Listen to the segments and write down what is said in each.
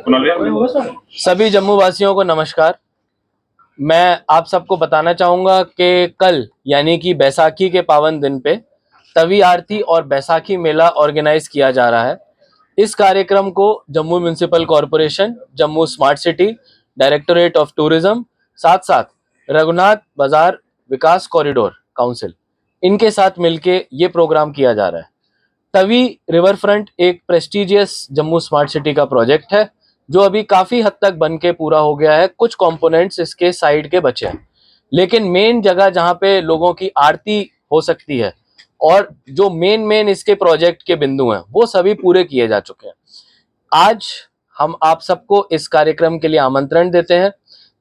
सभी जम्मू वासियों को नमस्कार। मैं आप सबको बताना चाहूँगा कि कल यानी कि बैसाखी के पावन दिन पे तवी आरती और बैसाखी मेला ऑर्गेनाइज किया जा रहा है। इस कार्यक्रम को Jammu municipal corporation, Jammu smart city, directorate of tourism, साथ साथ रघुनाथ बाजार विकास कॉरिडोर काउंसिल, इनके साथ मिलके ये प्रोग्राम किया जा रहा है। तवी रिवर फ्रंट एक प्रेस्टिजियस जम्मू स्मार्ट सिटी का प्रोजेक्ट है जो अभी काफी हद तक बन के पूरा हो गया है। कुछ कंपोनेंट्स इसके साइड के बचे हैं, लेकिन मेन जगह जहां पे लोगों की आरती हो सकती है और जो मेन इसके प्रोजेक्ट के बिंदु हैं वो सभी पूरे किए जा चुके हैं। आज हम आप सबको इस कार्यक्रम के लिए आमंत्रण देते हैं।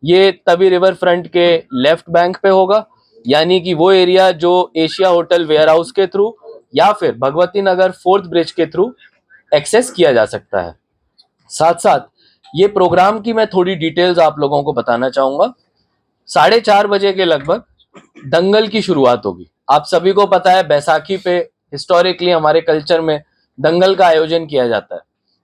ये तवी रिवर फ्रंट के लेफ्ट बैंक पे होगा, यानी कि वो एरिया जो एशिया होटल वेयर हाउस के थ्रू या फिर भगवती नगर फोर्थ ब्रिज के थ्रू एक्सेस किया जा सकता है। साथ साथ ये प्रोग्राम की मैं थोड़ी डिटेल्स आप लोगों को बताना चाहूंगा। 4:30 बजे के लगभग दंगल की शुरुआत होगी। आप सभी को पता है बैसाखी पे हिस्टोरिकली हमारे कल्चर में दंगल का आयोजन किया जाता है,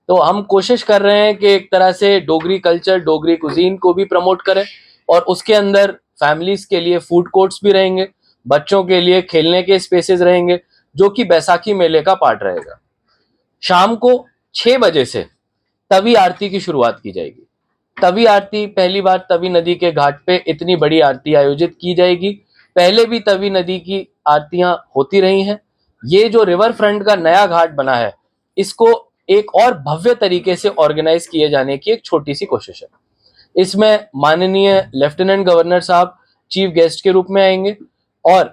तो हम कोशिश कर रहे हैं कि एक तरह से डोगरी कल्चर, डोगरी कुजीन को भी प्रमोट करें और उसके अंदर फैमिलीज के लिए फूड कोर्ट्स भी रहेंगे, बच्चों के लिए खेलने के स्पेसेस रहेंगे, जो कि बैसाखी मेले का पार्ट रहेगा। शाम को 6 बजे से तवी आरती की शुरुआत की जाएगी। तवी आरती पहली बार तवी नदी के घाट पे इतनी बड़ी आरती आयोजित की जाएगी। पहले भी तवी नदी की आरतियां होती रही हैं। ये जो रिवर फ्रंट का नया घाट बना है, इसको एक और भव्य तरीके से ऑर्गेनाइज किए जाने की एक छोटी सी कोशिश है। इसमें माननीय लेफ्टिनेंट गवर्नर साहब चीफ गेस्ट के रूप में आएंगे और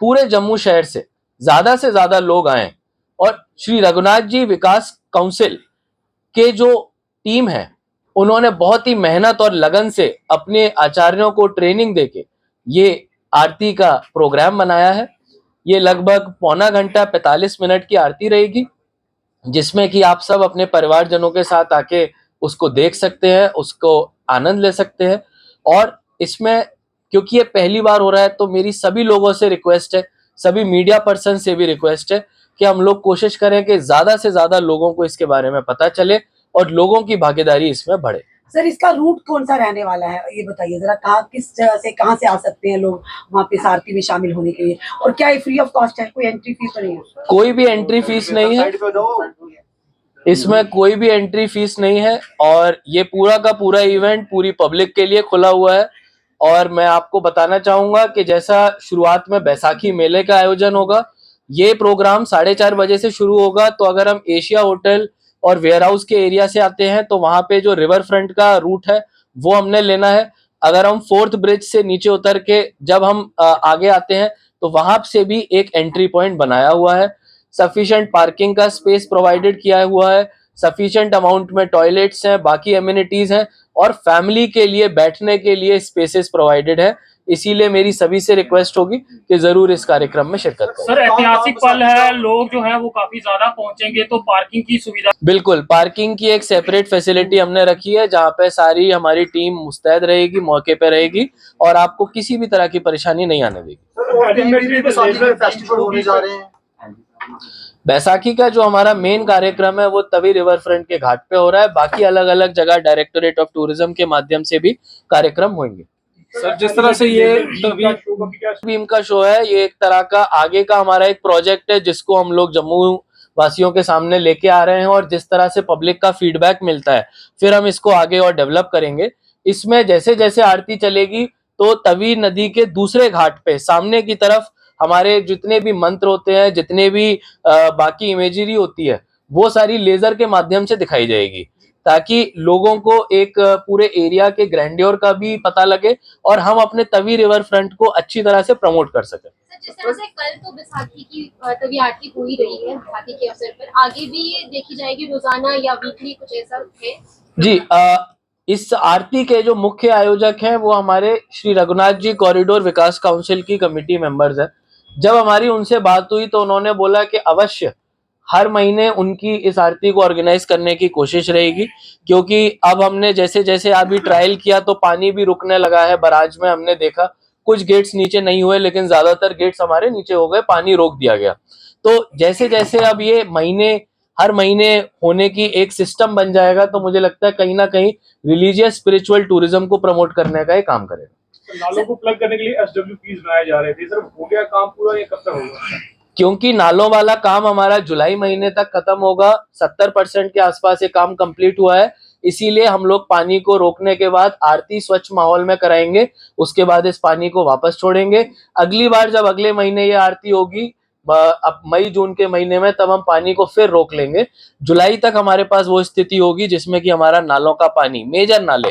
पूरे जम्मू शहर से ज्यादा लोग आए और श्री रघुनाथ जी विकास काउंसिल के जो टीम है, उन्होंने बहुत ही मेहनत और लगन से अपने आचार्यों को ट्रेनिंग देके ये आरती का प्रोग्राम बनाया है। ये लगभग पौना घंटा 45 मिनट की आरती रहेगी, जिसमें कि आप सब अपने परिवारजनों के साथ आके उसको देख सकते हैं, उसको आनंद ले सकते हैं। और इसमें क्योंकि ये पहली बार हो रहा है, तो मेरी सभी लोगों से रिक्वेस्ट है, सभी मीडिया पर्सन से भी रिक्वेस्ट है कि हम लोग कोशिश करें कि ज्यादा से ज्यादा लोगों को इसके बारे में पता चले और लोगों की भागीदारी इसमें बढ़े। सर, इसका रूट कौन सा रहने वाला है, ये बताइए जरा। कहाँ, किस जगह से, कहाँ से आ सकते हैं लोग वहाँ पे आरती में शामिल होने के लिए? और क्या ये फ्री ऑफ कॉस्ट है? कोई एंट्री फीस तो नहीं है? कोई भी एंट्री फीस नहीं है, इसमें कोई भी एंट्री फीस नहीं है और ये पूरा का पूरा इवेंट पूरी पब्लिक के लिए खुला हुआ है। और मैं आपको बताना चाहूंगा कि जैसा शुरुआत में बैसाखी मेले का आयोजन होगा, ये प्रोग्राम 4:30 बजे से शुरू होगा। तो अगर हम एशिया होटल और वेयर हाउस के एरिया से आते हैं तो वहां पे जो रिवर फ्रंट का रूट है वो हमने लेना है। अगर हम फोर्थ ब्रिज से नीचे उतर के जब हम आगे आते हैं तो वहां से भी एक एंट्री पॉइंट बनाया हुआ है। सफिशिएंट पार्किंग का स्पेस प्रोवाइडेड किया हुआ है, सफिशिएंट अमाउंट में टॉयलेट्स हैं, बाकी एमिनिटीज हैं और फैमिली के लिए बैठने के लिए स्पेसेस प्रोवाइडेड है। इसीलिए मेरी सभी से रिक्वेस्ट होगी कि जरूर इस कार्यक्रम में शिरकत करें। सर, ऐतिहासिक पल है, लोग जो है वो काफी ज्यादा पहुंचेंगे, तो पार्किंग की सुविधा? बिल्कुल, पार्किंग की एक सेपरेट फैसिलिटी हमने रखी है, जहां पे सारी हमारी टीम मुस्तैद रहेगी, मौके पे रहेगी और आपको किसी भी तरह की परेशानी नहीं आने देगी। बैसाखी का जो हमारा मेन कार्यक्रम है वो तवी रिवर फ्रंट के घाट पे हो रहा है। बाकी अलग अलग जगह डायरेक्टोरेट ऑफ टूरिज्म के माध्यम से भी कार्यक्रम होंगे। सर, जिस तरह से ये भीम का शो है, ये एक तरह का आगे का हमारा एक प्रोजेक्ट है जिसको हम लोग जम्मू वासियों के सामने लेके आ रहे हैं और जिस तरह से पब्लिक का फीडबैक मिलता है फिर हम इसको आगे और डेवलप करेंगे। इसमें जैसे जैसे आरती चलेगी तो तवी नदी के दूसरे घाट पे सामने की तरफ हमारे जितने भी मंत्र होते हैं, जितने भी बाकी इमेजरी होती है, वो सारी लेजर के माध्यम से दिखाई जाएगी, ताकि लोगों को एक पूरे एरिया के ग्रैंड्योर का भी पता लगे और हम अपने तवी रिवर फ्रंट को अच्छी तरह से प्रमोट कर सकें। जिस तरह से कल तो बैसाखी की तवी आरती हो ही रही है, बैसाखी के अवसर पर आगे भी ये देखी जाएगी रोजाना या वीकली, कुछ ऐसा है? जी, इस आरती के जो मुख्य आयोजक हैं वो हमारे श्री रघुनाथ जी कॉरिडोर विकास काउंसिल की कमेटी मेंबर्स हैं। जब हमारी उनसे बात हुई तो उन्होंने बोला कि अवश्य हर महीने उनकी इस आरती को ऑर्गेनाइज करने की कोशिश रहेगी, क्योंकि अब हमने जैसे जैसे अभी ट्रायल किया तो पानी भी रुकने लगा है। बराज में हमने देखा कुछ गेट्स नीचे नहीं हुए, लेकिन ज्यादातर गेट्स हमारे नीचे हो गए, पानी रोक दिया गया। तो जैसे जैसे अब ये महीने हर महीने होने की एक सिस्टम बन जाएगा, तो मुझे लगता है कहीं ना कहीं रिलीजियस स्पिरिचुअल टूरिज्म को प्रमोट करने का ये काम करेगा। नालों को प्लग करने के लिए SWPs बनाए जा रहे थे सर, हो गया काम पूरा, ये कब तक होगा? क्योंकि नालों वाला काम हमारा जुलाई महीने तक खत्म होगा, 70% के आसपास ये काम कंप्लीट हुआ है, इसीलिए हम लोग पानी को रोकने के बाद आरती स्वच्छ माहौल में कराएंगे, उसके बाद इस पानी को वापस छोड़ेंगे। अगली बार जब अगले महीने ये आरती होगी अब मई जून के महीने में, तब हम पानी को फिर रोक लेंगे। जुलाई तक हमारे पास वो स्थिति होगी जिसमें कि हमारा नालों का पानी, मेजर नाले